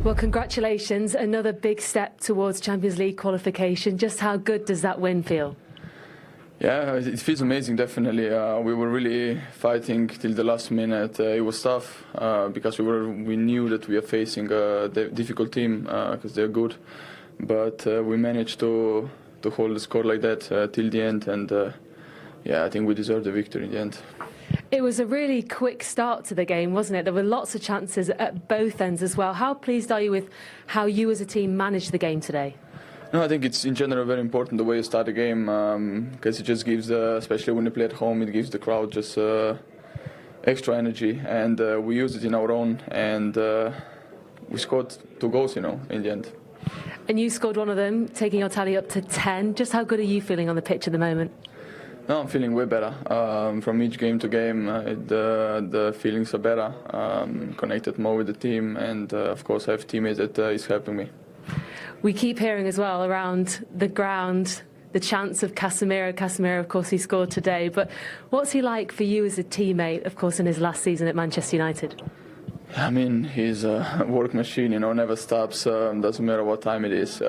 Well, congratulations. Another big step towards Champions League qualification. Just how good does that win feel? Yeah, it feels amazing, definitely. We were really fighting till the last minute. It was tough because we knew that we are facing a difficult team because they're good. But we managed to hold the score like that till the end. And yeah, I think we deserved the victory in the end. It was a really quick start to the game, wasn't it? There were lots of chances at both ends as well. How pleased are you with how you as a team managed the game today? No, I think it's in general very important the way you start the game because it just gives, especially when you play at home, it gives the crowd just extra energy, and we used it in our own, and we scored 2 goals, in the end. And you scored one of them, taking your tally up to 10. Just how good are you feeling on the pitch at the moment? No, I'm feeling way better. From each game to game, the feelings are better. Connected more with the team, and of course I have teammates that is helping me. We keep hearing as well around the ground the chance of Casemiro. Casemiro, of course, he scored today. But what's he like for you as a teammate, of course, in his last season at Manchester United? I mean, he's a work machine, never stops. Doesn't matter what time it is.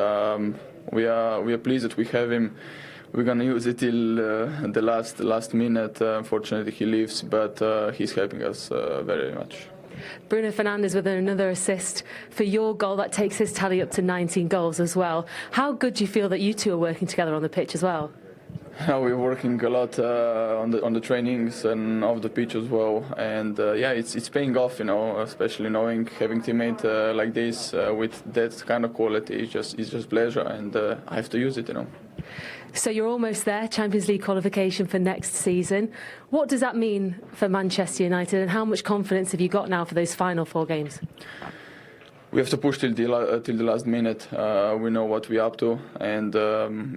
We are pleased that we have him. We're going to use it till the last minute. Unfortunately, he leaves, but he's helping us very much. Bruno Fernandes with another assist for your goal. That takes his tally up to 19 goals as well. How good do you feel that you two are working together on the pitch as well? We're working a lot on the trainings and off the pitch as well, and yeah, it's paying off, especially having teammates like this with that kind of quality. It's just pleasure, and I have to use it, So you're almost there, Champions League qualification for next season. What does that mean for Manchester United, and how much confidence have you got now for those final 4 games? We have to push till the last minute. We know what we're up to, and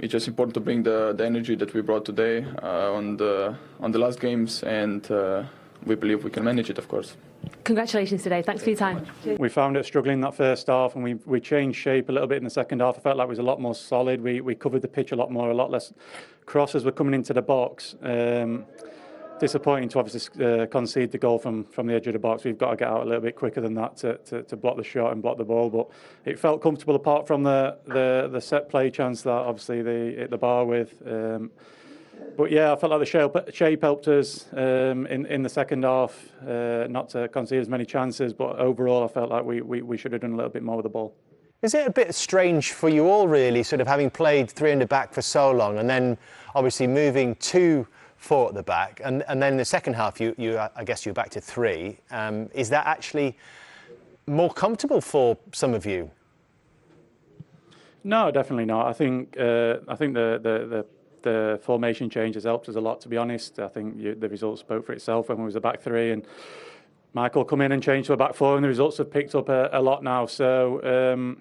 it's just important to bring the energy that we brought today on the last games, and we believe we can manage it, of course. Congratulations today. Thanks for your time. We found it struggling that first half, and we changed shape a little bit in the second half. I felt like it was a lot more solid. We covered the pitch a lot more, a lot less crosses were coming into the box. Disappointing to obviously concede the goal from the edge of the box. We've got to get out a little bit quicker than that to block the shot and block the ball. But it felt comfortable apart from the set play chance that obviously they hit the bar with. But yeah, I felt like the shape helped us in the second half, not to concede as many chances. But overall, I felt like we should have done a little bit more with the ball. Is it a bit strange for you all, really, sort of having played 3 in the back for so long, and then obviously moving to 4 at the back, and then in the second half, I guess you're back to 3. Is that actually more comfortable for some of you? No, definitely not. I think the formation change has helped us a lot, to be honest. I think the results spoke for itself when we was a back 3, and Michael come in and changed to a back 4, and the results have picked up a lot now. So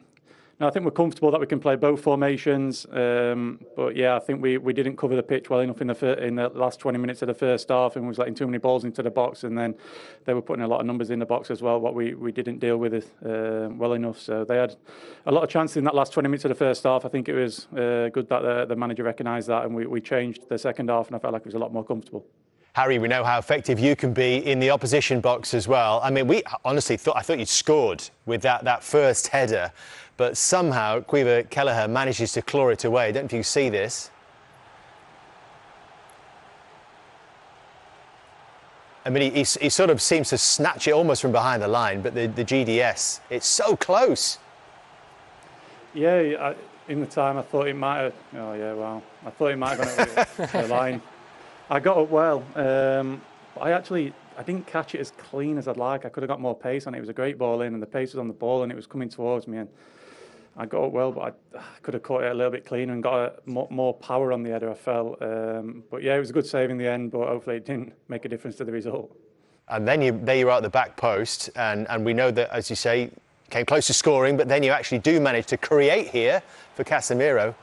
no, I think we're comfortable that we can play both formations. But yeah, I think we didn't cover the pitch well enough in the last 20 minutes of the first half, and we was letting too many balls into the box, and then they were putting a lot of numbers in the box as well, what we didn't deal with well enough. So they had a lot of chances in that last 20 minutes of the first half. I think it was good that the manager recognised that, and we changed the second half, and I felt like it was a lot more comfortable. Harry, we know how effective you can be in the opposition box as well. I mean, we honestly I thought you'd scored with that first header, but somehow Caoimhe Kelleher manages to claw it away. Don't know if you see this. I mean, he sort of seems to snatch it almost from behind the line, but the GDS, it's so close. Yeah, in the time I thought it might have. Oh yeah, wow! I thought it might have gone over the line. I got up well. I didn't catch it as clean as I'd like. I could have got more pace on it. It was a great ball in, and the pace was on the ball, and it was coming towards me. And I got up well, but I could have caught it a little bit cleaner and got more power on the header, I felt. But yeah, it was a good save in the end, but hopefully it didn't make a difference to the result. And then there you are at the back post, and we know that, as you say, came close to scoring, but then you actually do manage to create here for Casemiro.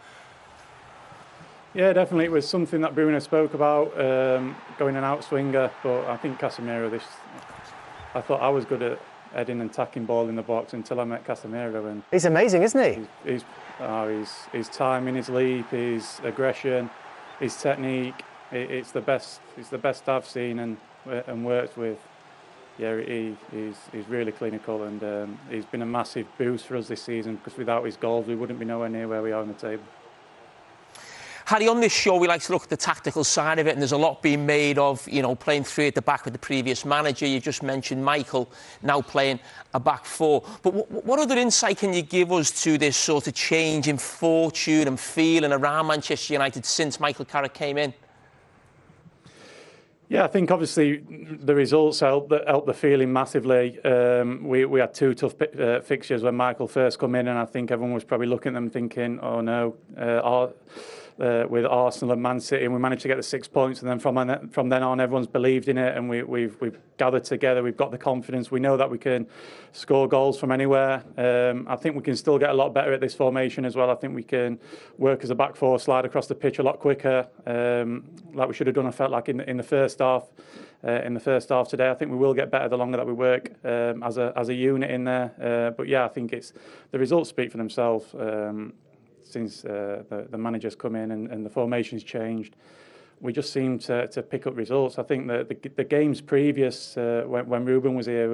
Yeah, definitely. It was something that Bruno spoke about, going an outswinger. But I think Casemiro, I thought I was good at heading and tacking ball in the box until I met Casemiro. And he's amazing, isn't he? His timing, his leap, his aggression, his technique. It's the best I've seen and worked with. Yeah, he's really clinical, and he's been a massive boost for us this season, because without his goals we wouldn't be nowhere near where we are on the table. Harry, on this show we like to look at the tactical side of it, and there's a lot being made of, you know, playing three at the back with the previous manager. You just mentioned Michael now playing a back four. But what other insight can you give us to this sort of change in fortune and feeling around Manchester United since Michael Carrick came in? Yeah, I think obviously the results help the feeling massively. We had two tough fixtures when Michael first come in, and I think everyone was probably looking at them thinking, oh no, with Arsenal and Man City, and we managed to get the 6 points, and then from then on everyone's believed in it, and we've gathered together, we've got the confidence, we know that we can score goals from anywhere. I think we can still get a lot better at this formation as well. I think we can work as a back four, slide across the pitch a lot quicker, like we should have done, I felt like in the first half. In the first half today, I think we will get better the longer that we work as a unit in there. But yeah, I think the results speak for themselves. Since the manager's come in and the formation's changed, we just seem to pick up results. I think that the games previous, when Ruben was here,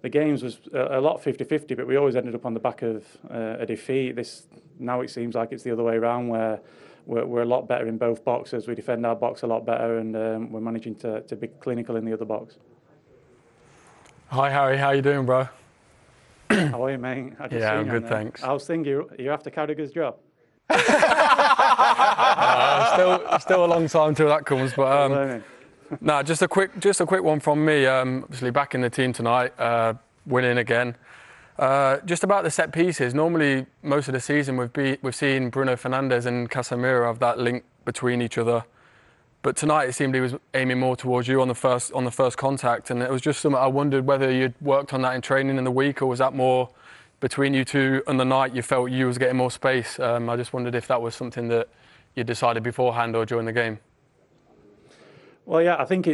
the games was a lot 50-50, but we always ended up on the back of a defeat. Now it seems like it's the other way around, where we're a lot better in both boxes. We defend our box a lot better, and we're managing to be clinical in the other box. Hi Harry, how you doing, bro? How are you, mate? Yeah, I'm good, thanks. I was thinking you're after Carragher's job. Still a long time till that comes, but no, just a quick one from me. Obviously back in the team tonight, winning again. Just about the set pieces. Normally, most of the season we've seen Bruno Fernandes and Casemiro have that link between each other. But tonight it seemed he was aiming more towards you on the first contact, and it was just something I wondered whether you'd worked on that in training in the week, or was that more between you two on the night you felt you was getting more space? I just wondered if that was something that you decided beforehand or during the game. Well, yeah, I think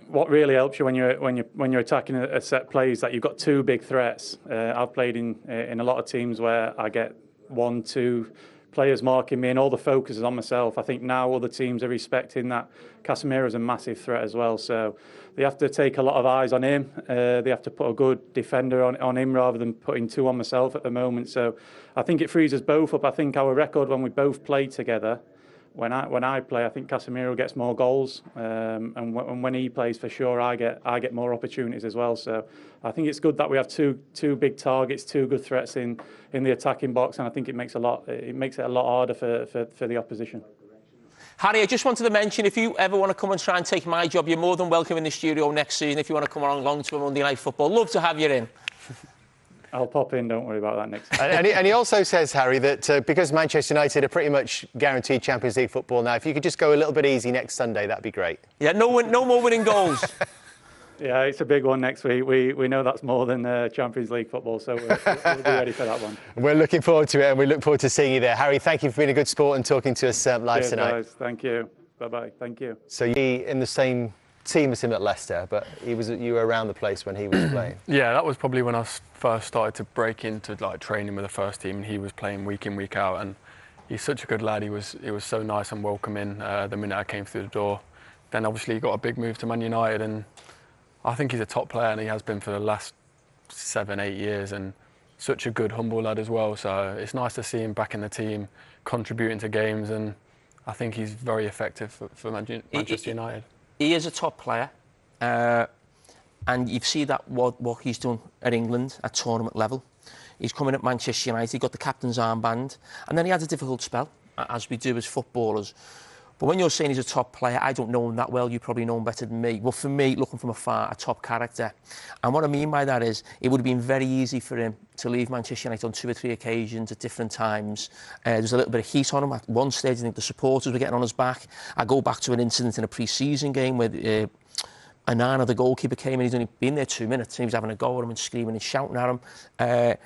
what really helps you when you're attacking a set play is that you've got two big threats. I've played in a lot of teams where I get 1-2 players marking me, and all the focus is on myself. I think now other teams are respecting that Casemiro is a massive threat as well, so they have to take a lot of eyes on him. They have to put a good defender on him rather than putting two on myself at the moment. So I think it frees us both up. I think our record when we both play together, when I play, I think Casemiro gets more goals, and when he plays, for sure, I get more opportunities as well. So I think it's good that we have two big targets, two good threats in the attacking box, and I think it makes it a lot harder for the opposition. Harry, I just wanted to mention, if you ever want to come and try and take my job, you're more than welcome in the studio next season. If you want to come along to a Monday Night Football, love to have you in. I'll pop in, don't worry about that next time. And he also says, Harry, that because Manchester United are pretty much guaranteed Champions League football now, if you could just go a little bit easy next Sunday, that'd be great. Yeah, no more winning goals. Yeah, it's a big one next week. We know that's more than Champions League football, so we'll be ready for that one. We're looking forward to it, and we look forward to seeing you there. Harry, thank you for being a good sport and talking to us live tonight. Guys, thank you. Bye-bye. Thank you. So you in the same team as him at Leicester, but you were around the place when he was playing. Yeah, that was probably when I first started to break into like training with the first team, and he was playing week in, week out, and he's such a good lad. He was so nice and welcoming the minute I came through the door. Then obviously he got a big move to Man United, and I think he's a top player, and he has been for the last 7-8 years, and such a good, humble lad as well. So it's nice to see him back in the team, contributing to games, and I think he's very effective for Manchester United. He is a top player, and you've seen that what he's done at England at tournament level. He's coming at Manchester United, he got the captain's armband, and then he had a difficult spell, as we do as footballers. But when you're saying he's a top player, I don't know him that well, you probably know him better than me. Well, for me, looking from afar, a top character. And what I mean by that is, it would have been very easy for him to leave Manchester United on 2 or 3 occasions at different times. There's a little bit of heat on him. At one stage, I think the supporters were getting on his back. I go back to an incident in a pre-season game where Anana, the goalkeeper, came in. He's only been there 2 minutes, and he was having a go at him and screaming and shouting at him.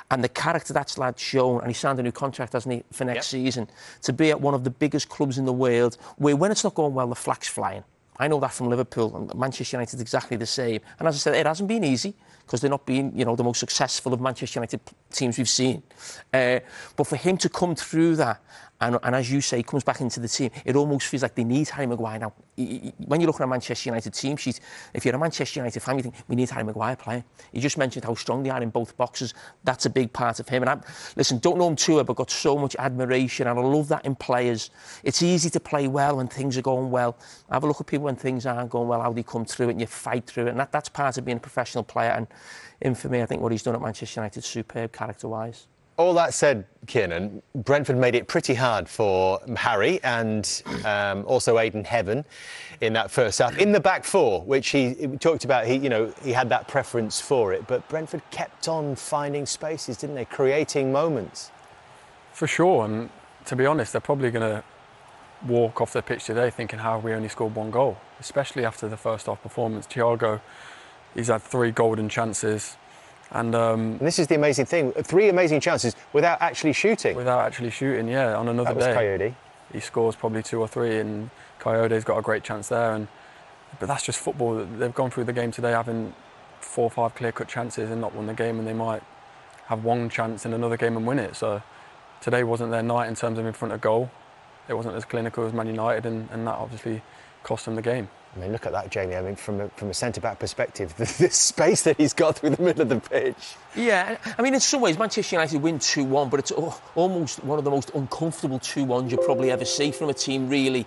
And the character that lad's shown, and he signed a new contract, hasn't he, for next season, to be at one of the biggest clubs in the world, where when it's not going well, the flag's flying. I know that from Liverpool, and Manchester United is exactly the same. And as I said, it hasn't been easy, because they're not being, you know, the most successful of Manchester United teams we've seen. But for him to come through that, and as you say, comes back into the team, it almost feels like they need Harry Maguire now. When you're looking at a Manchester United team sheet, if you're a Manchester United fan, you think, we need Harry Maguire playing. You just mentioned how strong they are in both boxes. That's a big part of him. And listen, don't know him too well, but got so much admiration, and I love that in players. It's easy to play well when things are going well. Have a look at people when things aren't going well, how they come through it and you fight through it. And that's part of being a professional player. And for me, I think what he's done at Manchester United is superb character-wise. All that said, Kiernan, Brentford made it pretty hard for Harry and also Aidan Heaven in that first half. In the back four, which he talked about, he had that preference for it, but Brentford kept on finding spaces, didn't they? Creating moments. For sure, and to be honest, they're probably going to walk off the pitch today thinking, how have we only scored one goal? Especially after the first half performance. Thiago, he's had 3 golden chances. And this is the amazing thing, 3 amazing chances without actually shooting. Without actually shooting, yeah, on another day. That was Coyote. He scores probably 2 or 3 and Coyote's got a great chance there. But that's just football. They've gone through the game today having 4 or 5 clear-cut chances and not won the game, and they might have 1 chance in another game and win it. So today wasn't their night in terms of in front of goal. It wasn't as clinical as Man United, and that obviously cost them the game. I mean, look at that, Jamie. I mean, from a centre-back perspective, the space that he's got through the middle of the pitch. Yeah, I mean, in some ways, Manchester United win 2-1, but it's almost one of the most uncomfortable 2-1s you probably ever see from a team, really.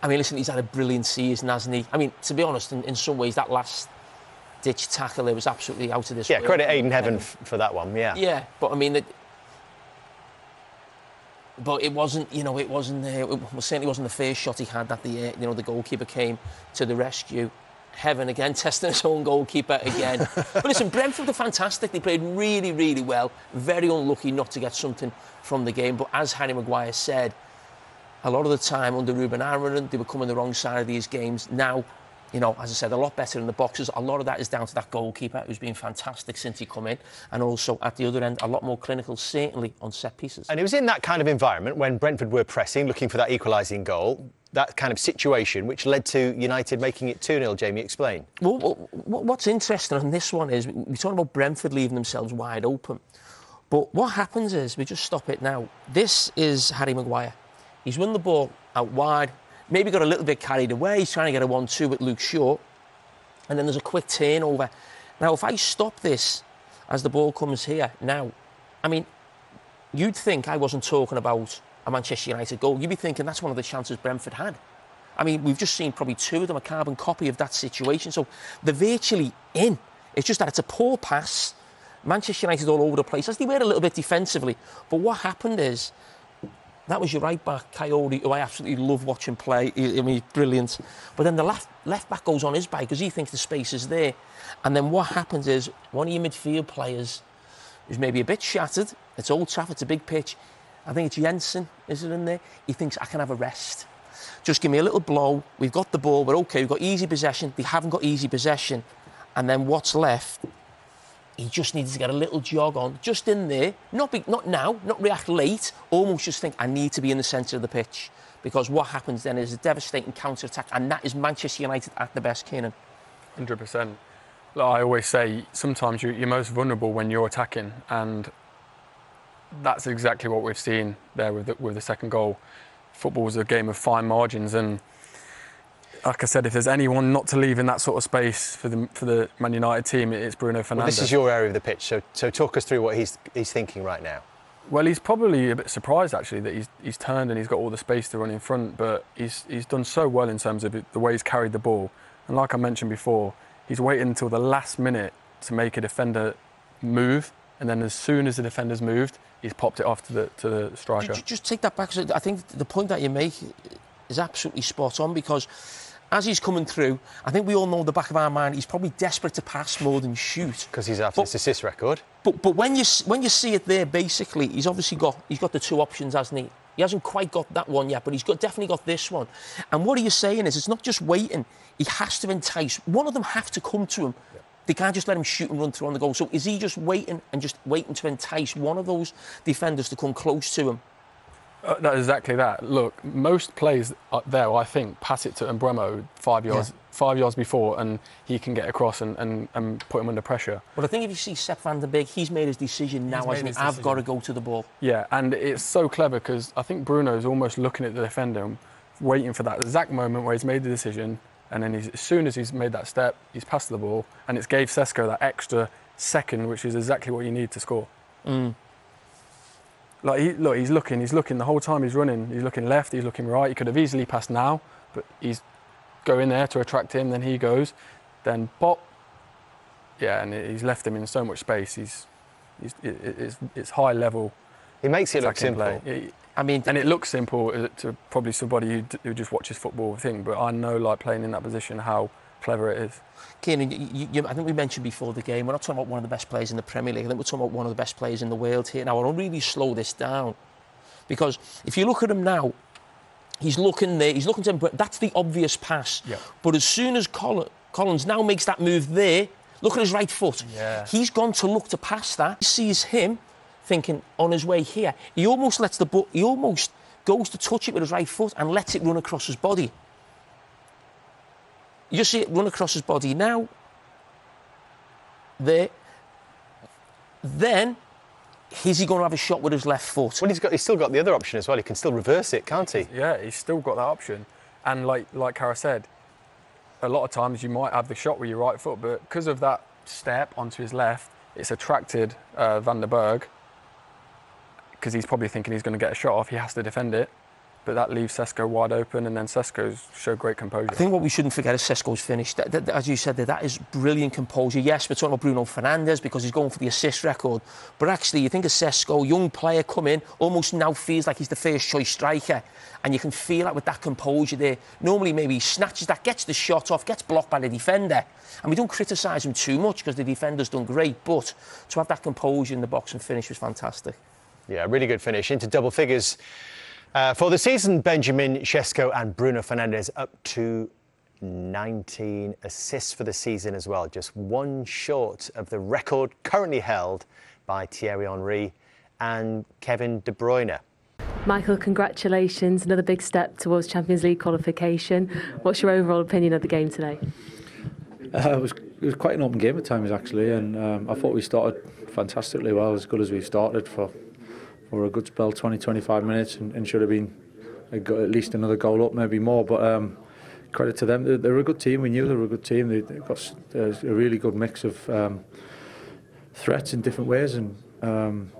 I mean, listen, he's had a brilliant season, hasn't he? I mean, to be honest, in some ways, that last-ditch tackle there was absolutely out of this world. Yeah, credit Aidan Heaven for that one, yeah. Yeah, but I mean... But it wasn't, it certainly wasn't the first shot he had that the goalkeeper came to the rescue. Heaven again, testing his own goalkeeper again. But listen, Brentford are fantastic. They played really, really well. Very unlucky not to get something from the game. But as Harry Maguire said, a lot of the time under Ruben Amorim, they were coming the wrong side of these games. Now, as I said, a lot better in the boxes. A lot of that is down to that goalkeeper who's been fantastic since he come in. And also, at the other end, a lot more clinical, certainly, on set pieces. And it was in that kind of environment when Brentford were pressing, looking for that equalising goal, that kind of situation, which led to United making it 2-0. Jamie, explain. Well, what's interesting on this one is, we're talking about Brentford leaving themselves wide open. But what happens is, we just stop it now. This is Harry Maguire. He's won the ball out wide. Maybe got a little bit carried away. He's trying to get a 1-2 with Luke Shaw. And then there's a quick turnover. Now, if I stop this as the ball comes here now, I mean, you'd think I wasn't talking about a Manchester United goal. You'd be thinking that's one of the chances Brentford had. I mean, we've just seen probably 2 of them, a carbon copy of that situation. So they're virtually in. It's just that it's a poor pass. Manchester United all over the place, as they were a little bit defensively. But what happened is, that was your right-back, Coyote, who I absolutely love watching play. I mean, he's brilliant. But then the left-back goes on his bike because he thinks the space is there. And then what happens is one of your midfield players who's maybe a bit shattered, it's Old Trafford, it's a big pitch, I think it's Jensen, is it in there? He thinks, I can have a rest. Just give me a little blow. We've got the ball, but OK, we've got easy possession. They haven't got easy possession. And then what's left? He just needs to get a little jog on, just in there, not now, not react late, almost just think, I need to be in the centre of the pitch. Because what happens then is a devastating counter-attack, and that is Manchester United at the best, Kiernan. 100%. Like I always say, sometimes you're most vulnerable when you're attacking, and that's exactly what we've seen there with the second goal. Football is a game of fine margins, and like I said, if there's anyone not to leave in that sort of space for the Man United team, it's Bruno Fernandes. Well, this is your area of the pitch, so talk us through what he's thinking right now. Well, he's probably a bit surprised actually that he's turned and he's got all the space to run in front, but he's done so well in terms of the way he's carried the ball. And like I mentioned before, he's waited until the last minute to make a defender move, and then as soon as the defender's moved, he's popped it off to the striker. Just take that back. I think the point that you make is absolutely spot on, because as he's coming through, I think we all know in the back of our mind he's probably desperate to pass more than shoot. Because he's after this assist record. But when you see it there, basically, he's got the 2 options, hasn't he? He hasn't quite got that one yet, but he's definitely got this one. And what he is saying is, it's not just waiting. He has to entice. One of them have to come to him. Yeah. They can't just let him shoot and run through on the goal. So is he just waiting to entice one of those defenders to come close to him? That's exactly that. Look, most players there, I think, pass it to Mbeumo 5 yards 5 yards before, and he can get across and put him under pressure. But I think if you see Sepp van der Beek, he's made his decision now, hasn't he? I've got to go to the ball. Yeah, and it's so clever because I think Bruno's almost looking at the defender, waiting for that exact moment where he's made the decision, and then as soon as he's made that step, he's passed the ball, and it's gave Sesko that extra second, which is exactly what you need to score. Like, he's looking the whole time he's running. He's looking left, he's looking right. He could have easily passed now, but he's going there to attract him. Then he goes, then pop. Yeah, and he's left him in so much space. It's high level. He makes it look simple. I mean, and it looks simple to probably somebody who just watches football thing, but I know, like, playing in that position, how clever it is. Kieran, I think we mentioned before the game, we're not talking about one of the best players in the Premier League. I think we're talking about one of the best players in the world here. Now, I want to really slow this down, because if you look at him now, he's looking there, he's looking to him, but that's the obvious pass. Yeah. But as soon as Collins now makes that move there, look at his right foot. Yeah. He's gone to look to pass that. He sees him thinking on his way here. He almost goes to touch it with his right foot and lets it run across his body. You see it run across his body now. There. Then, is he going to have a shot with his left foot? Well, he's still got the other option as well. He can still reverse it, can't he? Yeah, he's still got that option. And like Cara said, a lot of times you might have the shot with your right foot, but because of that step onto his left, it's attracted Van der Berg, because he's probably thinking he's going to get a shot off. He has to defend it. But that leaves Sesko wide open, and then Sesko's showed great composure. I think what we shouldn't forget is Sesko's finish. As you said, that is brilliant composure. Yes, we're talking about Bruno Fernandes because he's going for the assist record. But actually, you think of Sesko, young player, come in, almost now feels like he's the first choice striker. And you can feel that with that composure there. Normally, maybe he snatches that, gets the shot off, gets blocked by the defender. And we don't criticise him too much because the defender's done great. But to have that composure in the box and finish was fantastic. Yeah, really good finish into double figures. For the season, Benjamin Sesko and Bruno Fernandes up to 19 assists for the season as well. Just one short of the record currently held by Thierry Henry and Kevin De Bruyne. Michael, congratulations. Another big step towards Champions League qualification. What's your overall opinion of the game today? It was quite an open game at times, actually, and I thought we started fantastically well, as good as we started for a good spell, 20-25 minutes, and should have been at least another goal up, maybe more. But credit to them, they're a good team. We knew they were a good team. They've got a really good mix of threats in different ways, and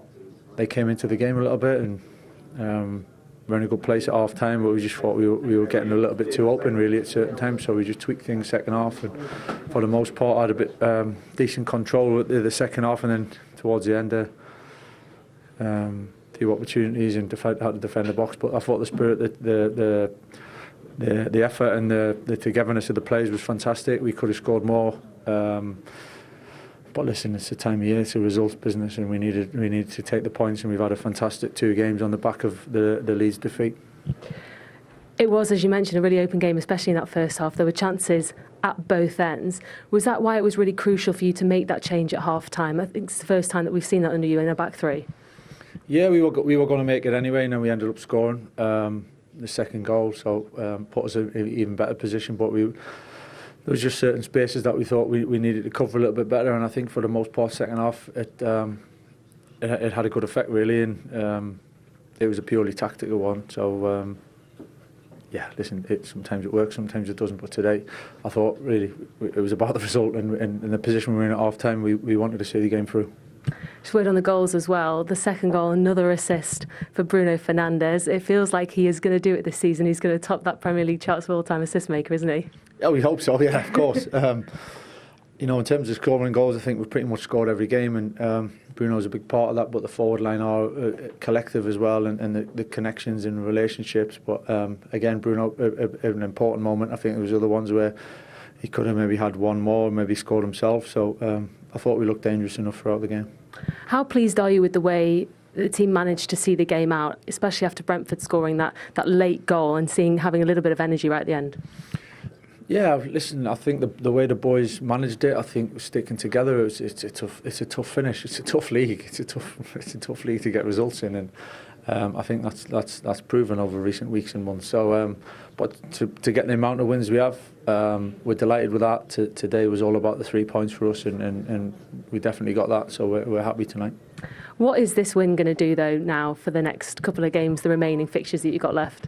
they came into the game a little bit and were in a good place at half time, but we just thought we were getting a little bit too open really at certain times, so we just tweaked things second half, and for the most part had a bit decent control at the second half, and then towards the end few opportunities and how to defend the box. But I thought the spirit, the effort and the togetherness of the players was fantastic. We could have scored more, but listen, it's a time of year, it's a results business, and we needed to take the points, and we've had a fantastic 2 games on the back of the Leeds defeat. It was, as you mentioned, a really open game, especially in that first half. There were chances at both ends. Was that why it was really crucial for you to make that change at half time? I think it's the first time that we've seen that under you in a back three. Yeah, we were going to make it anyway, and then we ended up scoring the second goal, so put us in an even better position. But there was just certain spaces that we thought we needed to cover a little bit better, and I think for the most part, second half, it had a good effect really, and it was a purely tactical one. So yeah, listen, sometimes it works, sometimes it doesn't. But today, I thought really it was about the result, and in the position we were in at half time, we wanted to see the game through. Just word on the goals as well. The second goal, another assist for Bruno Fernandes. It feels like he is going to do it this season. He's going to top that Premier League charts for all-time assist maker, isn't he? Yeah, we hope so. Yeah, of course. You know, in terms of scoring goals, I think we've pretty much scored every game, and Bruno's a big part of that. But the forward line are collective as well, and the connections and relationships. But again, Bruno, an important moment. I think there was other ones where he could have maybe had one more, maybe scored himself. So I thought we looked dangerous enough throughout the game. How pleased are you with the way the team managed to see the game out, especially after Brentford scoring that late goal and having a little bit of energy right at the end? Yeah, listen, I think the way the boys managed it, I think sticking together, it's a tough finish. It's a tough league. It's a tough league to get results in, and I think that's proven over recent weeks and months. So, but to get the amount of wins we have, we're delighted with that. Today was all about the 3 points for us, and we definitely got that. So we're happy tonight. What is this win going to do though now for the next couple of games, the remaining fixtures that you've got left?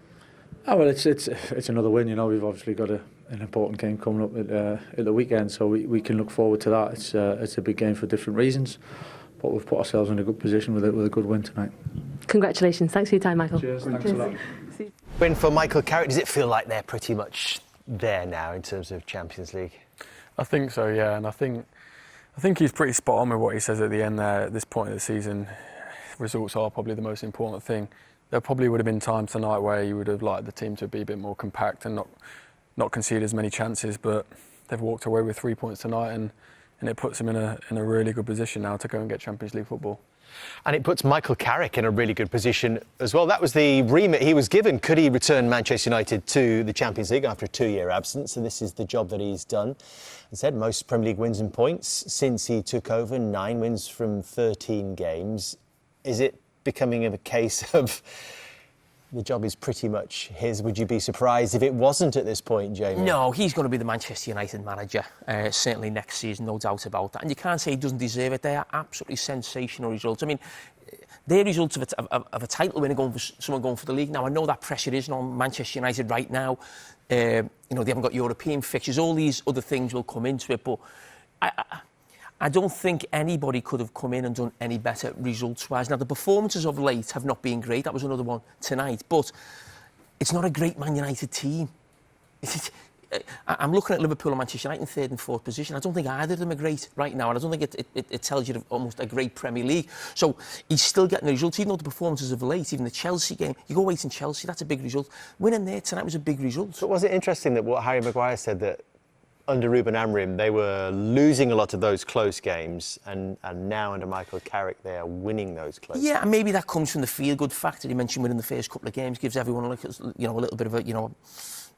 Oh well, it's another win. You know, we've obviously got an important game coming up at the weekend, so we can look forward to that. It's a big game for different reasons, but we've put ourselves in a good position with a good win tonight. Congratulations. Thanks for your time, Michael. Cheers. Thanks a lot. Win for Michael Carrick. Does it feel like they're pretty much there now in terms of Champions League? I think so, yeah, and I think he's pretty spot on with what he says at the end there. At this point of the season, results are probably the most important thing. There probably would have been times tonight where you would have liked the team to be a bit more compact and not concede as many chances, but they've walked away with 3 points tonight, and it puts them in a really good position now to go and get Champions League football. And it puts Michael Carrick in a really good position as well. That was the remit he was given. Could he return Manchester United to the Champions League after a 2-year absence? And this is the job that he's done. He said most Premier League wins and points since he took over, 9 wins from 13 games. Is it becoming a case of the job is pretty much his? Would you be surprised if it wasn't at this point, Jamie? No, he's going to be the Manchester United manager, certainly next season, no doubt about that. And you can't say he doesn't deserve it. They are absolutely sensational results. I mean, they're results of a title winner someone going for the league. Now, I know that pressure isn't on Manchester United right now. They haven't got European fixtures. All these other things will come into it, but I don't think anybody could have come in and done any better results-wise. Now, the performances of late have not been great. That was another one tonight. But it's not a great Man United team. I'm looking at Liverpool and Manchester United in 3rd and 4th position. I don't think either of them are great right now. And I don't think it tells you almost a great Premier League. So he's still getting the results, even though the performances of late, even the Chelsea game, you go away in Chelsea, that's a big result. Winning there tonight was a big result. So was it interesting that what Harry Maguire said, that under Ruben Amorim, they were losing a lot of those close games, and now under Michael Carrick, they are winning those close games. And maybe that comes from the feel-good factor. He mentioned winning the first couple of games gives everyone a little bit of a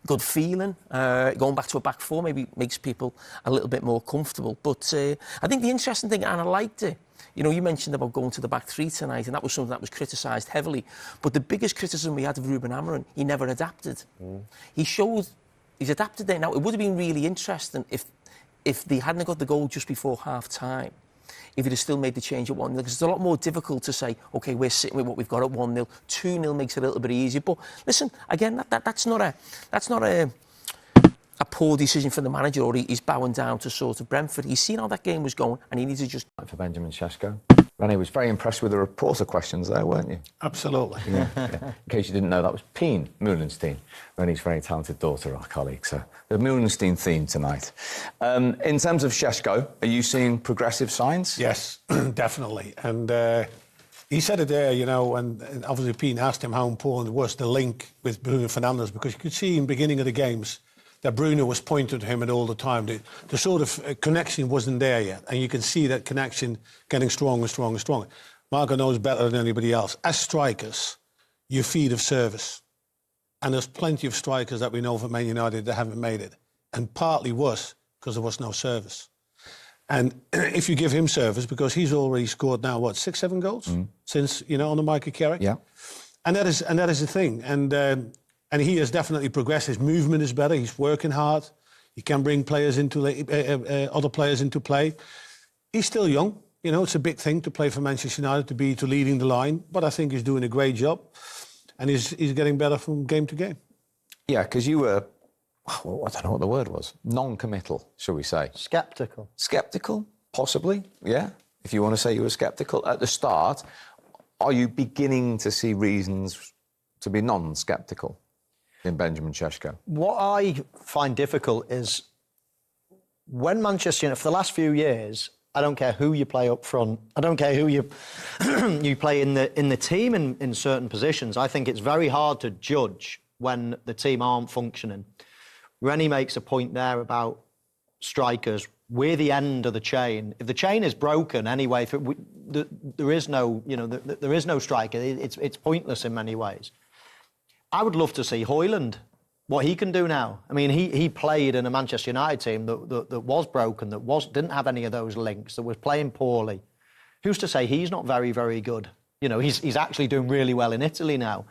good feeling. Going back to a back four maybe makes people a little bit more comfortable. But I think the interesting thing, and I liked it, you mentioned about going to the back three tonight, and that was something that was criticised heavily. But the biggest criticism we had of Ruben Amorim, he never adapted. He's adapted there. Now, it would have been really interesting if they hadn't got the goal just before half-time, if he'd have still made the change at 1-0, because it's a lot more difficult to say, OK, we're sitting with what we've got at 1-0. 2-0 makes it a little bit easier. But listen, again, that's not a poor decision for the manager, or he's bowing down to sort of Brentford. He's seen how that game was going, and he needs to just... For Benjamin Sesko. Rennie was very impressed with the reporter questions there, weren't you? Absolutely. Yeah. In case you didn't know, that was Peen Meulenstein, Rennie's very talented daughter, our colleague. So the Meulenstein theme tonight. In terms of Sesko, are you seeing progressive signs? Yes, definitely. And he said it there, and obviously Peen asked him how important was the link with Bruno Fernandes, because you could see in the beginning of the games that Bruno was pointing to him at all the time. The sort of connection wasn't there yet, and you can see that connection getting stronger, stronger, stronger. Marco knows better than anybody else. As strikers, you feed of service. And there's plenty of strikers that we know from Man United that haven't made it. And partly was because there was no service. And if you give him service, because he's already scored now, 6, 7 goals since, on the Michael Carrick? Yeah. And that is the thing. And he has definitely progressed. His movement is better. He's working hard. He can bring players other players into play. He's still young. It's a big thing to play for Manchester United, to leading the line. But I think he's doing a great job. And he's getting better from game to game. Yeah, because you were, I don't know what the word was, non-committal, shall we say. Sceptical. Sceptical, possibly, yeah. If you want to say you were sceptical. At the start, are you beginning to see reasons to be non-sceptical in Benjamin Sesko? What I find difficult is when Manchester United, for the last few years, I don't care who you play up front, I don't care who you you play in the team in certain positions. I think it's very hard to judge when the team aren't functioning. Rennie makes a point there about strikers. We're the end of the chain. If the chain is broken anyway, there is no, there is no striker. It's pointless in many ways. I would love to see Højlund, what he can do now. I mean, he played in a Manchester United team that was broken, didn't have any of those links, that was playing poorly. Who's to say he's not very, very good? You know, he's actually doing really well in Italy now.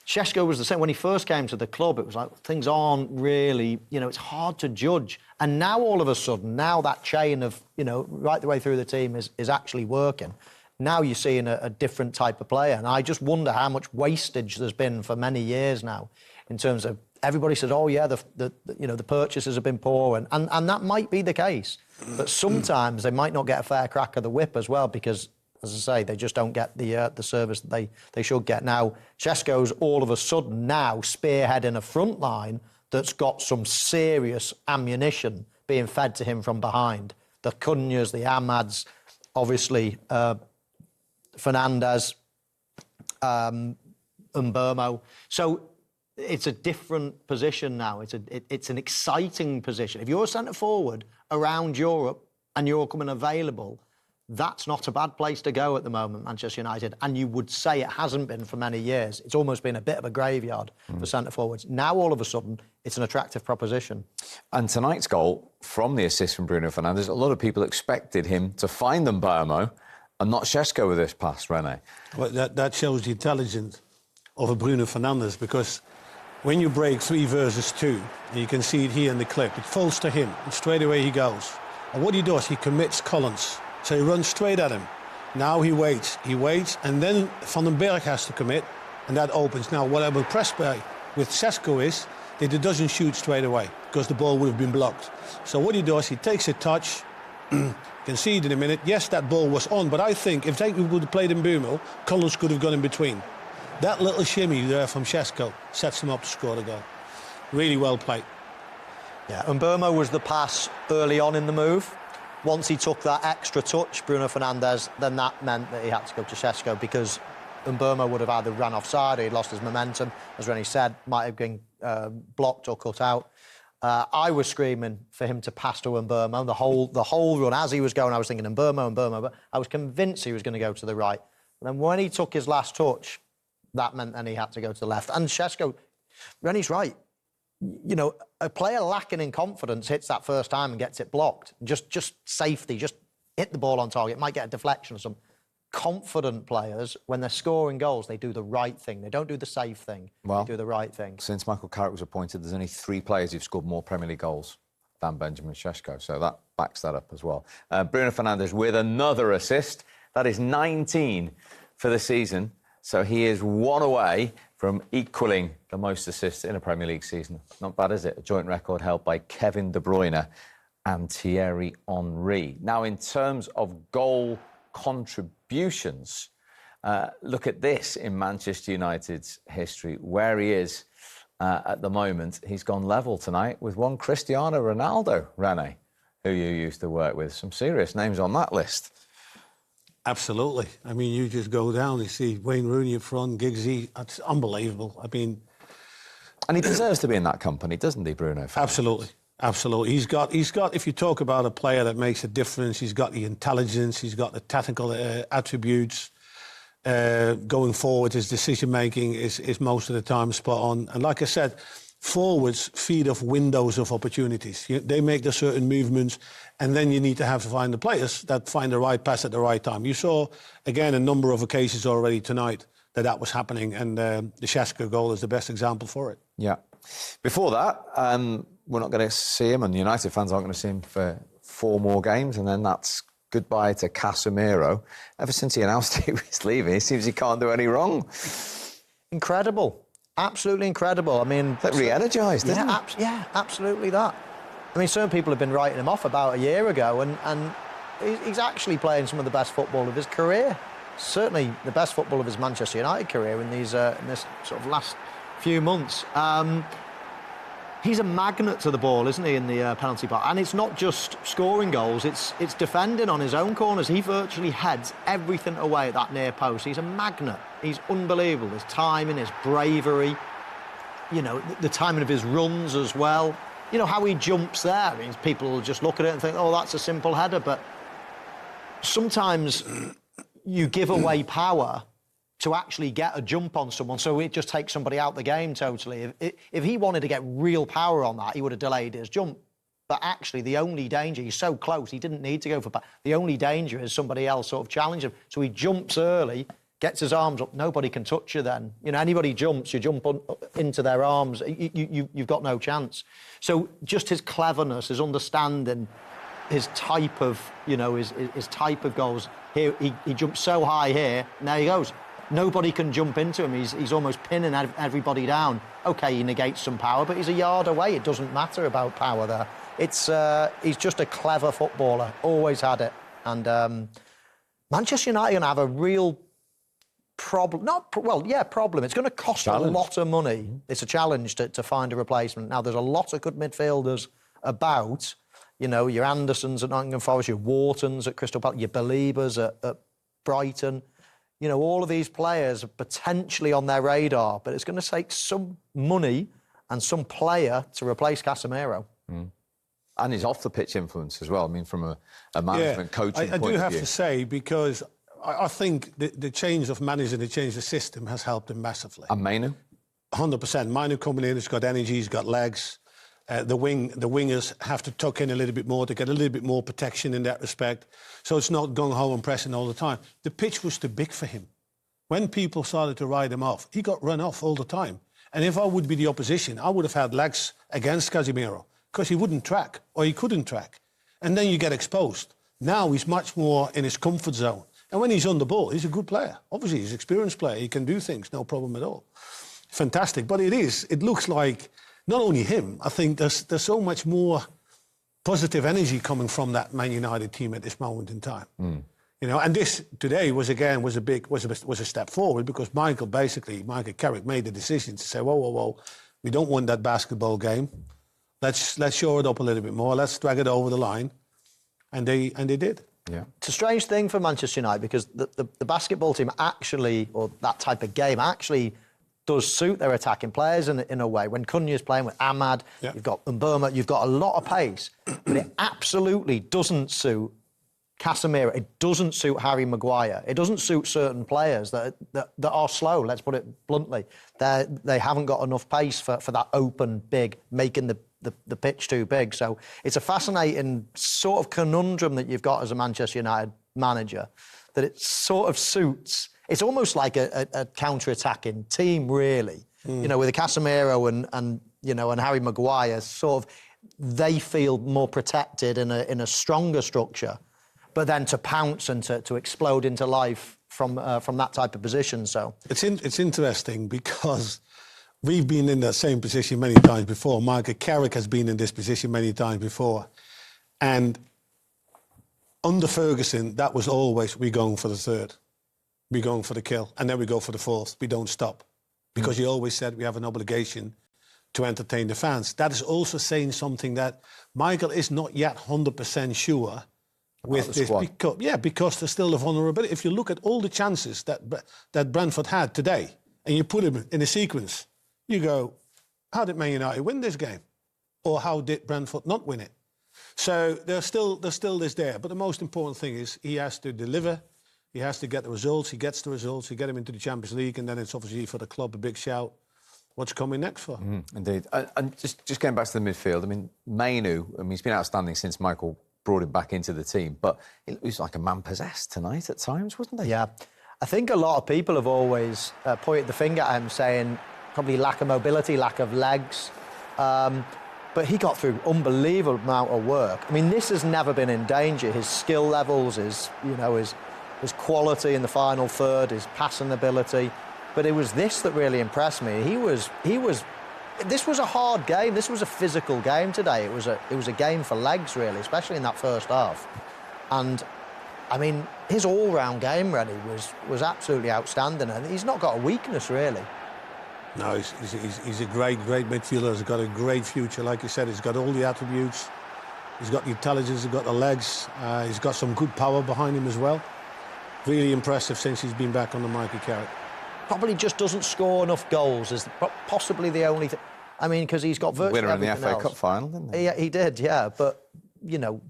Sesko was the same. When he first came to the club, it was like, things aren't really, you know, it's hard to judge. And now all of a sudden, now that chain of, you know, right the way through the team is actually working. Now you're seeing a different type of player. And I just wonder how much wastage there's been for many years now in terms of everybody says, oh, yeah, the purchases have been poor. And that might be the case. But sometimes they might not get a fair crack of the whip as well because, as I say, they just don't get the service that they should get. Now, Sesko's all of a sudden now spearheading a front line that's got some serious ammunition being fed to him from behind. The Cunhas, the Amads, obviously Fernandes, Mbeumo. So it's a different position now. It's an exciting position. If you're a centre forward around Europe and you're coming available, that's not a bad place to go at the moment, Manchester United. And you would say it hasn't been for many years. It's almost been a bit of a graveyard for centre forwards. Now, all of a sudden, it's an attractive proposition. And tonight's goal from the assist from Bruno Fernandes, a lot of people expected him to find Mbeumo and not Sesko with this pass, Rene. Well, that shows the intelligence of a Bruno Fernandes, because when you break 3 versus 2, and you can see it here in the clip, it falls to him, and straight away he goes. And what he does, he commits Collins. So he runs straight at him. Now he waits, and then Van den Berg has to commit, and that opens. Now, what I will press by with Sesko is that he doesn't shoot straight away, because the ball would have been blocked. So what he does, he takes a touch. You can see it in a minute. Yes, that ball was on, but I think if they would have played in Mbeumo, Collins could have gone in between. That little shimmy there from Sesko sets him up to score the goal. Really well played. Yeah, Mbeumo was the pass early on in the move. Once he took that extra touch, Bruno Fernandes, then that meant that he had to go to Sesko, because Mbeumo would have either ran offside or he'd lost his momentum, as Rennie said, might have been blocked or cut out. I was screaming for him to pass to Mbeumo. The whole run, as he was going, I was thinking Mbeumo, but I was convinced he was going to go to the right. And then when he took his last touch, that meant then he had to go to the left. And Sesko, Rennie's right. You know, a player lacking in confidence hits that first time and gets it blocked. Just safety, just hit the ball on target. Might get a deflection or something. Confident players, when they're scoring goals, they do the right thing. They don't do the safe thing. They do the right thing. Since Michael Carrick was appointed, there's only 3 players who've scored more Premier League goals than Benjamin Sesko, so that backs that up as well. Bruno Fernandes with another assist. That is 19 for the season, so he is 1 away from equalling the most assists in a Premier League season. Not bad, is it? A joint record held by Kevin De Bruyne and Thierry Henry. Now, in terms of goal contributions, look at this in Manchester United's history, where he is at the moment. He's gone level tonight with one Cristiano Ronaldo, Rene, who you used to work with. Some serious names on that list. Absolutely. I mean, you just go down, you see Wayne Rooney in front, Giggsy. It's unbelievable. I mean... And he deserves to be in that company, doesn't he, Bruno Fernandes? Absolutely. Absolutely. He's got, if you talk about a player that makes a difference, he's got the intelligence, he's got the technical attributes. Going forward, his decision-making is most of the time spot on. And like I said, forwards feed off windows of opportunities. They make the certain movements, and then you need to find the players that find the right pass at the right time. You saw, again, a number of occasions already tonight that was happening, and the Sesko goal is the best example for it. Yeah. Before that, we're not going to see him, and the United fans aren't going to see him for 4 more games, and then that's goodbye to Casemiro. Ever since he announced he was leaving, it seems he can't do any wrong. Incredible. Absolutely incredible. I mean... That re-energised, isn't it? Yeah, absolutely that. I mean, certain people have been writing him off about a year ago, and he's actually playing some of the best football of his career. Certainly the best football of his Manchester United career in this sort of last few months. He's a magnet to the ball, isn't he, in the penalty box? And it's not just scoring goals, it's defending on his own corners. He virtually heads everything away at that near post. He's a magnet. He's unbelievable. His timing, his bravery, you know, the timing of his runs as well. You know, how he jumps there. I mean, people will just look at it and think, oh, that's a simple header. But sometimes you give away power to actually get a jump on someone, so it just takes somebody out the game totally. If he wanted to get real power on that, he would have delayed his jump. But actually, the only danger, he's so close, he didn't need to go for power. The only danger is somebody else sort of challenge him. So he jumps early, gets his arms up, nobody can touch you then. You know, anybody jumps, you jump into their arms, you've got no chance. So just his cleverness, his understanding, his type of, you know, his type of goals. Here, he jumps so high here, and there he goes. Nobody can jump into him. He's almost pinning everybody down. OK, he negates some power, but he's a yard away. It doesn't matter about power there. He's just a clever footballer, always had it. And Manchester United are going to have a real problem. Problem. It's going to cost a lot of money. It's a challenge to find a replacement. Now, there's a lot of good midfielders about. You know, your Andersons at Nottingham Forest, your Whartons at Crystal Palace, your Beliebers at Brighton. You know, all of these players are potentially on their radar, but it's going to take some money and some player to replace Casemiro. And his off-the-pitch influence as well. I mean, from a management coaching point of view. I do have to say, because I think the change of manager, the change of system has helped him massively. And Mainu? 100%. Mainu coming in, he's got energy, he's got legs. The wingers have to tuck in a little bit more to get a little bit more protection in that respect. So it's not gung-ho and pressing all the time. The pitch was too big for him. When people started to ride him off, he got run off all the time. And if I would be the opposition, I would have had legs against Casemiro because he wouldn't track or he couldn't track. And then you get exposed. Now he's much more in his comfort zone. And when he's on the ball, he's a good player. Obviously, he's an experienced player. He can do things, no problem at all. Fantastic. But it looks like not only him, I think there's so much more positive energy coming from that Man United team at this moment in time. You know, and this today was a step forward because Michael Carrick made the decision to say, whoa, we don't want that basketball game. Let's shore it up a little bit more. Let's drag it over the line, and they did. Yeah, it's a strange thing for Manchester United because the basketball team actually, or that type of game actually, does suit their attacking players in a way. When Cunha's playing with Ahmad, you've got Mbeumo, you've got a lot of pace, but it absolutely doesn't suit Casemiro. It doesn't suit Harry Maguire. It doesn't suit certain players that are slow, let's put it bluntly. They haven't got enough pace for that open, big, making the pitch too big. So it's a fascinating sort of conundrum that you've got as a Manchester United manager, that it sort of suits. It's almost like a counter-attacking team, really. You know, with a Casemiro and Harry Maguire, sort of, they feel more protected in a stronger structure. But then to pounce and to explode into life from that type of position. So it's interesting because we've been in that same position many times before. Michael Carrick has been in this position many times before, and under Ferguson, that was always we're going for the third. We're going for the kill, and then we go for the fourth. We don't stop. Because he always said we have an obligation to entertain the fans. That is also saying something that Michael is not yet 100% sure with this. Because there's still a vulnerability. If you look at all the chances that Brentford had today, and you put them in a sequence, you go, how did Man United win this game? Or how did Brentford not win it? So there's still this there. But the most important thing is he has to deliver. He has to get the results. He gets the results. You get him into the Champions League, and then it's obviously for the club a big shout. What's coming next for? Indeed. And just going back to the midfield, I mean, Mainu, he's been outstanding since Michael brought him back into the team, but it was like a man possessed tonight at times, wasn't he? Yeah. I think a lot of people have always pointed the finger at him, saying probably lack of mobility, lack of legs. But he got through unbelievable amount of work. I mean, this has never been in danger. His skill levels, his quality in the final third, his passing ability. But it was this that really impressed me. This was a hard game. This was a physical game today. It was a game for legs, really, especially in that first half. And I mean, his all-round game, really, was absolutely outstanding. And he's not got a weakness, really. No, he's a great midfielder. He's got a great future. Like you said, he's got all the attributes. He's got the intelligence, he's got the legs. He's got some good power behind him as well. Really impressive since he's been back on the Michael Carrick. Probably just doesn't score enough goals is possibly the only thing. I mean, because he's got virtually winner in the everything FA else. Cup final, didn't he? Yeah, he did, yeah. But, you know...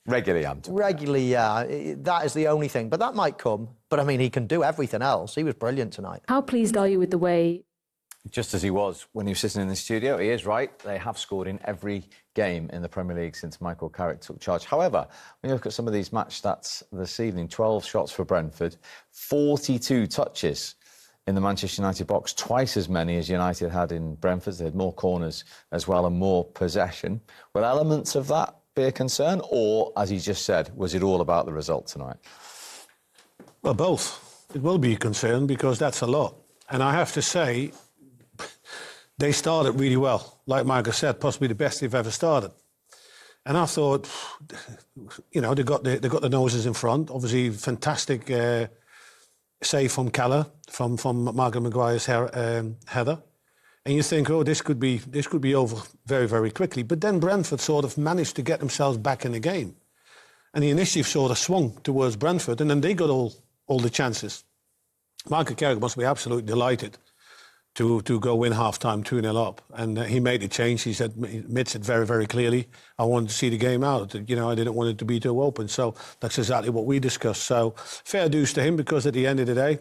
Regularly, yeah. That is the only thing. But that might come. But, I mean, he can do everything else. He was brilliant tonight. How pleased are you with the way Just as he was when he was sitting in the studio. He is right. They have scored in every game in the Premier League since Michael Carrick took charge. However, when you look at some of these match stats this evening, 12 shots for Brentford, 42 touches in the Manchester United box, twice as many as United had in Brentford. They had more corners as well and more possession. Will elements of that be a concern? Or, as he just said, was it all about the result tonight? Well, both. It will be a concern because that's a lot. And I have to say, they started really well. Like Michael said, possibly the best they've ever started. And I thought, you know, they got the noses in front. Obviously, fantastic save from Keller, from Maguire's header. And you think, oh, this could be over very, very quickly. But then Brentford sort of managed to get themselves back in the game. And the initiative sort of swung towards Brentford, and then they got all the chances. Michael Carrick must be absolutely delighted to go win half-time 2-0 up. And he made a change. He admits it very, very clearly. I wanted to see the game out. You know, I didn't want it to be too open. So that's exactly what we discussed. So fair dues to him, because at the end of the day,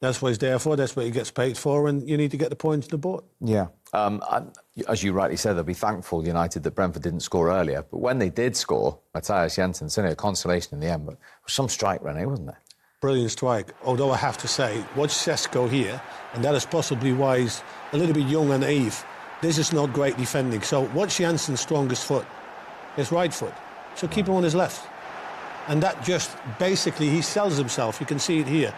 that's what he's there for. That's what he gets paid for. And you need to get the points on the board. Yeah. As you rightly said, they'll be thankful, United, that Brentford didn't score earlier. But when they did score, Matthias Jensen, it's only a consolation in the end, but it was some strike, René, wasn't it? Brilliant strike. Although I have to say, watch Sesko here, and that is possibly why he's a little bit young and naive. This is not great defending. So watch Jensen's strongest foot, his right foot. So keep him on his left. And that just, basically, he sells himself. You can see it here.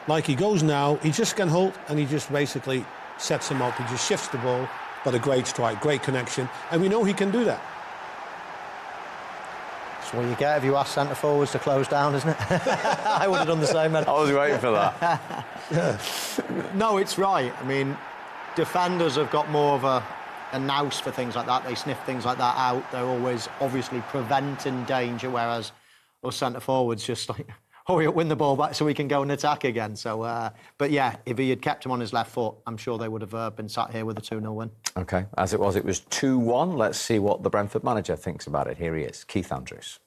Like he goes now, he just can hold, and he just basically sets him up. He just shifts the ball, but a great strike, great connection. And we know he can do that. That's what you get if you ask centre forwards to close down, isn't it? I would have done the same, man. I was waiting for that. No, it's right. I mean, defenders have got more of a nous for things like that. They sniff things like that out. They're always obviously preventing danger, whereas us centre forwards just like, hurry up, win the ball back so we can go and attack again. So, but yeah, if he had kept him on his left foot, I'm sure they would have been sat here with a 2-0 win. OK, as it was 2-1. Let's see what the Brentford manager thinks about it. Here he is, Keith Andrews.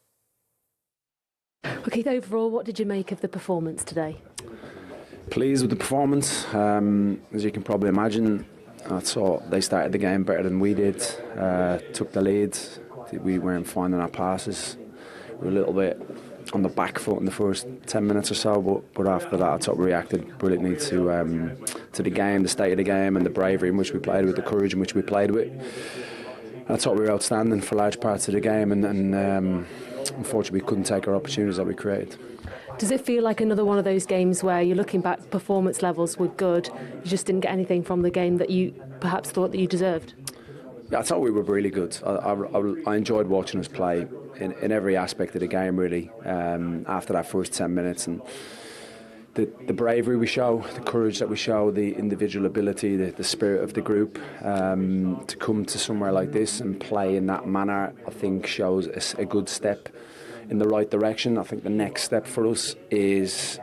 Well, Keith, overall, what did you make of the performance today? Pleased with the performance. As you can probably imagine, I thought they started the game better than we did, took the lead. We weren't finding our passes. We were a little bit on the back foot in the first 10 minutes or so, but after that I thought we reacted brilliantly to the game, the state of the game and the bravery in which we played with, the courage in which we played with. I thought we were outstanding for large parts of the game, and unfortunately we couldn't take our opportunities that we created. Does it feel like another one of those games where you're looking back, performance levels were good, you just didn't get anything from the game that you perhaps thought that you deserved? Yeah, I thought we were really good. I enjoyed watching us play in every aspect of the game, really, after that first 10 minutes. And the bravery we show, the courage that we show, the individual ability, the spirit of the group, to come to somewhere like this and play in that manner, I think shows a good step in the right direction. I think the next step for us is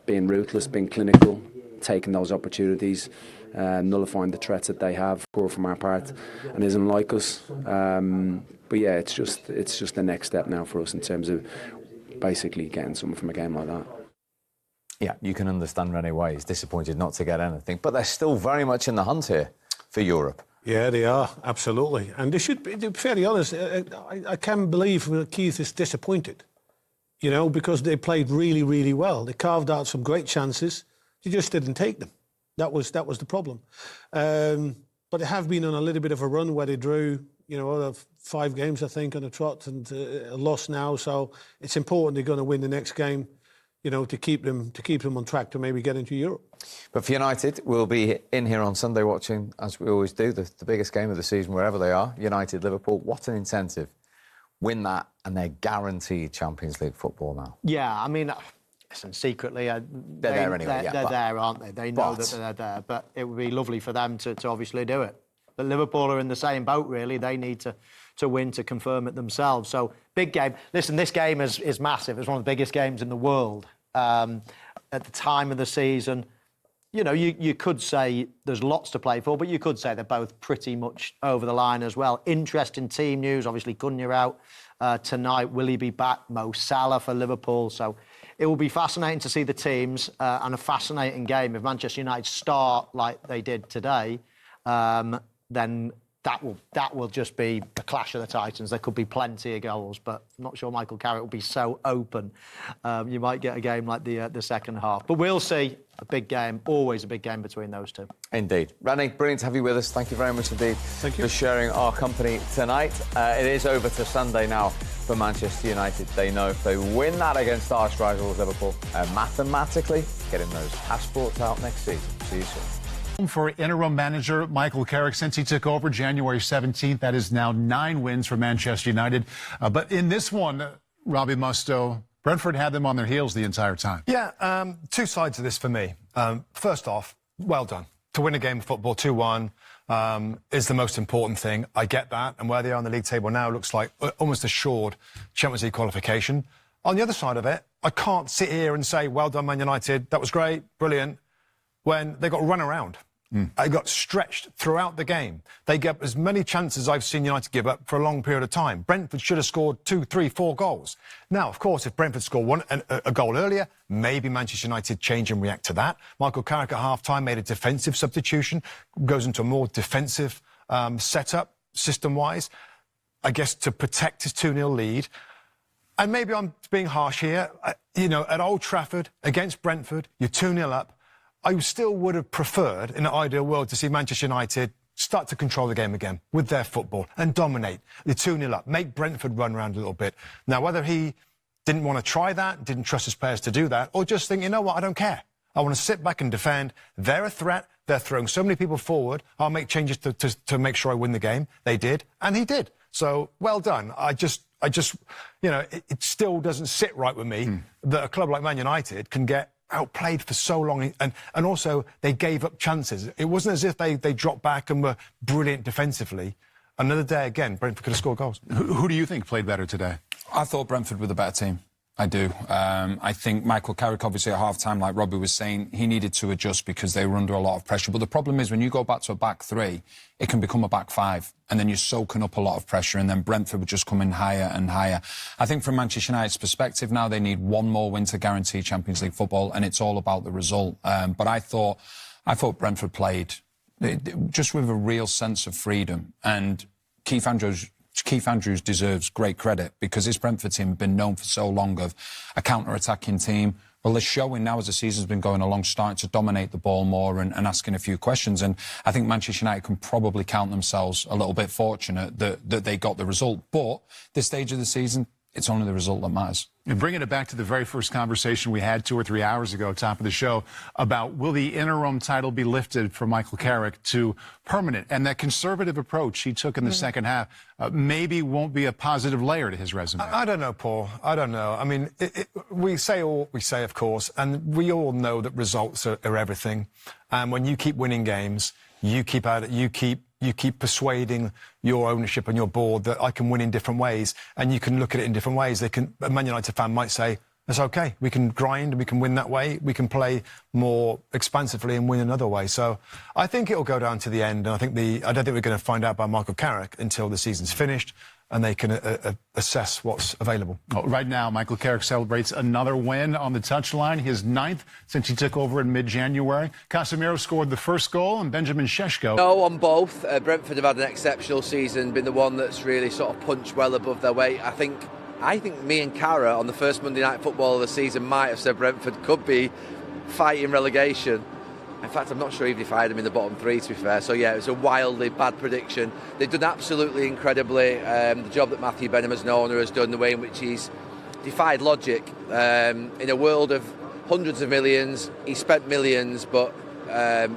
being ruthless, being clinical, taking those opportunities, nullifying the threats that they have, poor from our part, and isn't like us. But yeah, it's just the next step now for us in terms of basically getting something from a game like that. Yeah, you can understand René why he's disappointed not to get anything, but they're still very much in the hunt here for Europe. Yeah, they are, absolutely. And they should be, to be fairly honest, I can't believe Keith is disappointed, you know, because they played really, really well. They carved out some great chances. They just didn't take them. That was the problem. But they have been on a little bit of a run where they drew, you know, 5 games, I think, on a trot, and a loss now. So it's important they're going to win the next game, you know, to keep them on track to maybe get into Europe. But for United, we'll be in here on Sunday watching, as we always do, the biggest game of the season, wherever they are. United, Liverpool, what an incentive. Win that, and they're guaranteed Champions League football now. Yeah, I mean, listen, secretly, they're there anyway. They're there, aren't they? They know that they're there, but it would be lovely for them to obviously do it. But Liverpool are in the same boat, really. They need to win to confirm it themselves. So, big game. Listen, this game is massive. It's one of the biggest games in the world. At the time of the season, you know, you could say there's lots to play for, but you could say they're both pretty much over the line as well. Interesting team news. Obviously, Cunha out tonight. Will he be back? Mo Salah for Liverpool. So it will be fascinating to see the teams and a fascinating game. If Manchester United start like they did today, then that will just be the clash of the Titans. There could be plenty of goals, but I'm not sure Michael Carrick will be so open. You might get a game like the second half. But we'll see. A big game, always a big game between those two. Indeed. Randy, brilliant to have you with us. Thank you very much indeed for sharing our company tonight. It is over to Sunday now for Manchester United. They know if they win that against arch rivals Liverpool, mathematically getting those passports out next season. See you soon. For interim manager Michael Carrick since he took over January 17th. That is now 9 wins for Manchester United. But in this one, Robbie Mustoe, Brentford had them on their heels the entire time. Yeah, two sides of this for me. First off, well done. To win a game of football 2-1 is the most important thing. I get that. And where they are on the league table now looks like almost assured Champions League qualification. On the other side of it, I can't sit here and say, well done, Man United, that was great, brilliant, when they got run around. They got stretched throughout the game. They gave as many chances I've seen United give up for a long period of time. Brentford should have scored 2, 3, 4 goals. Now, of course, if Brentford scored a goal earlier, maybe Manchester United change and react to that. Michael Carrick at half-time made a defensive substitution, goes into a more defensive setup, system-wise, I guess, to protect his 2-0 lead. And maybe I'm being harsh here. At Old Trafford, against Brentford, you're 2-0 up. I still would have preferred, in an ideal world, to see Manchester United start to control the game again with their football and dominate. You're 2-0 up. Make Brentford run around a little bit. Now, whether he didn't want to try that, didn't trust his players to do that, or just think, you know what, I don't care. I want to sit back and defend. They're a threat. They're throwing so many people forward. I'll make changes to make sure I win the game. They did, and he did. So, well done. I just, it still doesn't sit right with me that a club like Man United can get outplayed for so long, and also they gave up chances. It wasn't as if they dropped back and were brilliant defensively. Another day again, Brentford could have scored goals. Who do you think played better today? I thought Brentford were the better team. I do. I think Michael Carrick, obviously at half-time, like Robbie was saying, he needed to adjust because they were under a lot of pressure. But the problem is when you go back to a back 3, it can become a back 5. And then you're soaking up a lot of pressure. And then Brentford would just come in higher and higher. I think from Manchester United's perspective now, they need one more win to guarantee Champions League football. And it's all about the result. But I thought Brentford played just with a real sense of freedom. And Keith Andrews deserves great credit because this Brentford team have been known for so long of a counter-attacking team. Well, they're showing now as the season's been going along, starting to dominate the ball more and asking a few questions. And I think Manchester United can probably count themselves a little bit fortunate that they got the result. But this stage of the season, it's only the result that matters. And bringing it back to the very first conversation we had 2 or 3 hours ago, top of the show, about will the interim title be lifted for Michael Carrick to permanent? And that conservative approach he took in the second half maybe won't be a positive layer to his resume. I don't know, Paul. I don't know. I mean, we say all we say, of course, and we all know that results are everything. And when you keep winning games, you keep persuading your ownership and your board that I can win in different ways, and you can look at it in different ways. A Man United fan might say, that's okay, we can grind, we can win that way, we can play more expansively and win another way. So I think it'll go down to the end, and I don't think we're going to find out about Michael Carrick until the season's finished and they can assess what's available. Right now, Michael Carrick celebrates another win on the touchline, his 9th since he took over in mid-January. Casemiro scored the first goal, and Benjamin Sesko. No, on both. Brentford have had an exceptional season, been the one that's really sort of punched well above their weight. I think me and Cara on the first Monday Night Football of the season might have said Brentford could be fighting relegation. In fact, I'm not sure even if I had them in the bottom 3, to be fair. So, yeah, it was a wildly bad prediction. They've done absolutely incredibly. The job that Matthew Benham as an owner has done, the way in which he's defied logic. In a world of hundreds of millions, he spent millions, but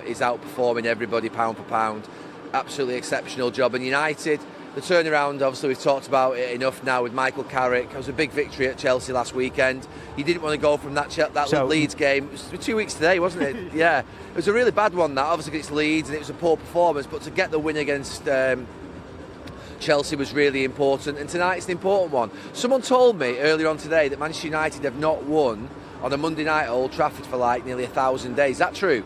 he's outperforming everybody pound for pound. Absolutely exceptional job. And United, the turnaround, obviously we've talked about it enough now with Michael Carrick. It was a big victory at Chelsea last weekend. He didn't want to go from that Leeds game. It was 2 weeks today, wasn't it? Yeah. It was a really bad one, that, obviously against Leeds, and it was a poor performance. But to get the win against Chelsea was really important. And tonight's an important one. Someone told me earlier on today that Manchester United have not won on a Monday night at Old Trafford for like nearly 1,000 days. Is that true?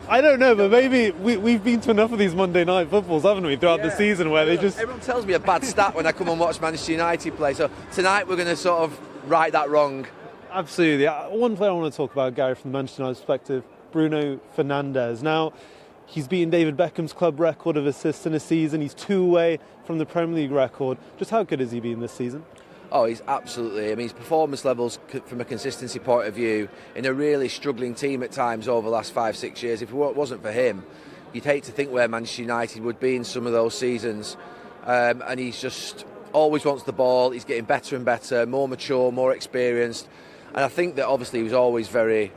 I don't know, but maybe we've been to enough of these Monday night footballs, haven't we, throughout the season where they just... Everyone tells me a bad stat when I come and watch Manchester United play. So tonight we're going to sort of right that wrong Absolutely. One player I want to talk about, Gary, from the Manchester United perspective, Bruno Fernandes. Now, he's beaten David Beckham's club record of assists in a season. He's 2 away from the Premier League record. Just how good has he been this season? Oh, he's absolutely. I mean, his performance levels from a consistency point of view in a really struggling team at times over the last 5-6 years. If it wasn't for him, you'd hate to think where Manchester United would be in some of those seasons. And he's just always wants the ball. He's getting better and better, more mature, more experienced. And I think that obviously he was always very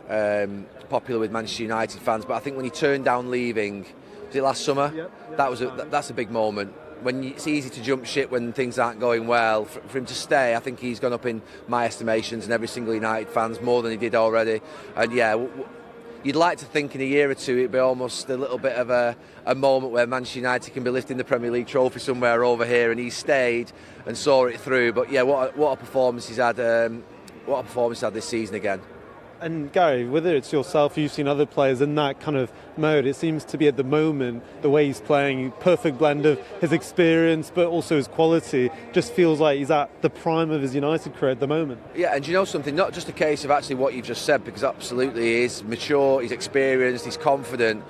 popular with Manchester United fans. But I think when he turned down leaving, was it last summer? Yep. That's a big moment. When it's easy to jump ship when things aren't going well. For him to stay, I think he's gone up in my estimations and every single United fans more than he did already. And yeah, you'd like to think in a year or two it'd be almost a little bit of a moment where Manchester United can be lifting the Premier League trophy somewhere over here, and he stayed and saw it through. But yeah, what a performance he's had! What a performance he's had this season again. And Gary, whether it's yourself or you've seen other players in that kind of mode, it seems to be at the moment, the way he's playing, perfect blend of his experience but also his quality, just feels like he's at the prime of his United career at the moment. Yeah, and you know something, not just a case of actually what you've just said, because absolutely he is mature, he's experienced, he's confident,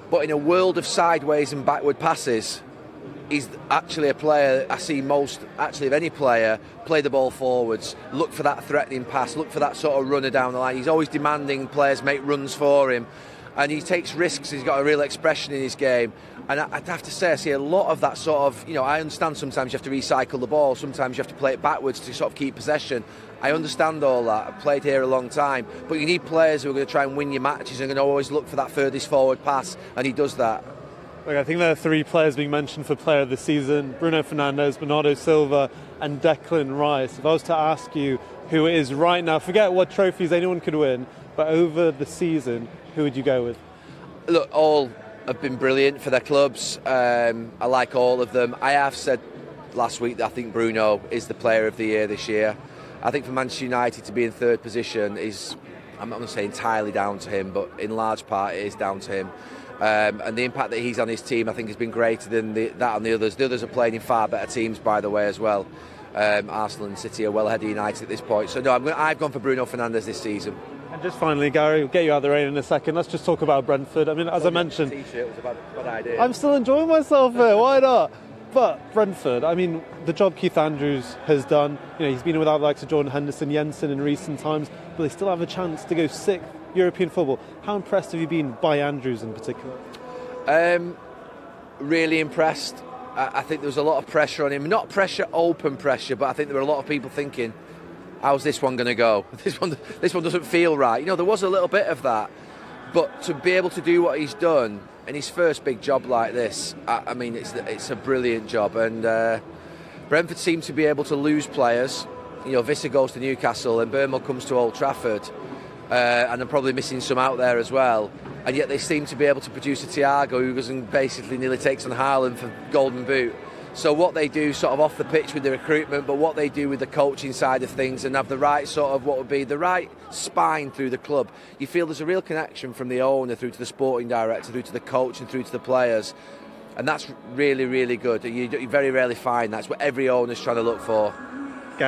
but in a world of sideways and backward passes, he's actually a player I see most, actually, of any player, play the ball forwards, look for that threatening pass, look for that sort of runner down the line. He's always demanding players make runs for him, and he takes risks. He's got a real expression in his game. And I'd have to say, I see a lot of that sort of, I understand sometimes you have to recycle the ball, sometimes you have to play it backwards to sort of keep possession. I understand all that. I've played here a long time. But you need players who are going to try and win your matches and going to always look for that furthest forward pass, and he does that. Look, I think there are 3 players being mentioned for player of the season: Bruno Fernandes, Bernardo Silva and Declan Rice. If I was to ask you who it is right now, forget what trophies anyone could win, but over the season, who would you go with? Look, all have been brilliant for their clubs. I like all of them. I have said last week that I think Bruno is the player of the year this year. I think for Manchester United to be in 3rd position is, I'm not going to say entirely down to him, but in large part it is down to him. And the impact that he's on his team, I think, has been greater than that on the others. The others are playing in far better teams, by the way, as well. Arsenal and City are well ahead of United at this point. So, no, I've gone for Bruno Fernandes this season. And just finally, Gary, we'll get you out of the rain in a second. Let's just talk about Brentford. I mean, as I mentioned, T-shirt was a bad idea. I'm still enjoying myself here. Why not? But Brentford, I mean, the job Keith Andrews has done, he's been without the likes of Jordan Henderson, Jensen in recent times, but they still have a chance to go 6th European football. How impressed have you been by Andrews in particular? Really impressed. I think there was a lot of pressure on him. Not pressure, open pressure, but I think there were a lot of people thinking, how's this one going to go? This one doesn't feel right. There was a little bit of that. But to be able to do what he's done in his first big job like this, I mean, it's a brilliant job. And Brentford seem to be able to lose players. Visser goes to Newcastle and Burnwell comes to Old Trafford. And I'm probably missing some out there as well. And yet they seem to be able to produce a Thiago who goes and basically nearly takes on Haaland for Golden Boot. So what they do sort of off the pitch with the recruitment, but what they do with the coaching side of things and have the right sort of what would be the right spine through the club. You feel there's a real connection from the owner through to the sporting director, through to the coach and through to the players. And that's really, really good. You very rarely find that. It's what every owner's trying to look for.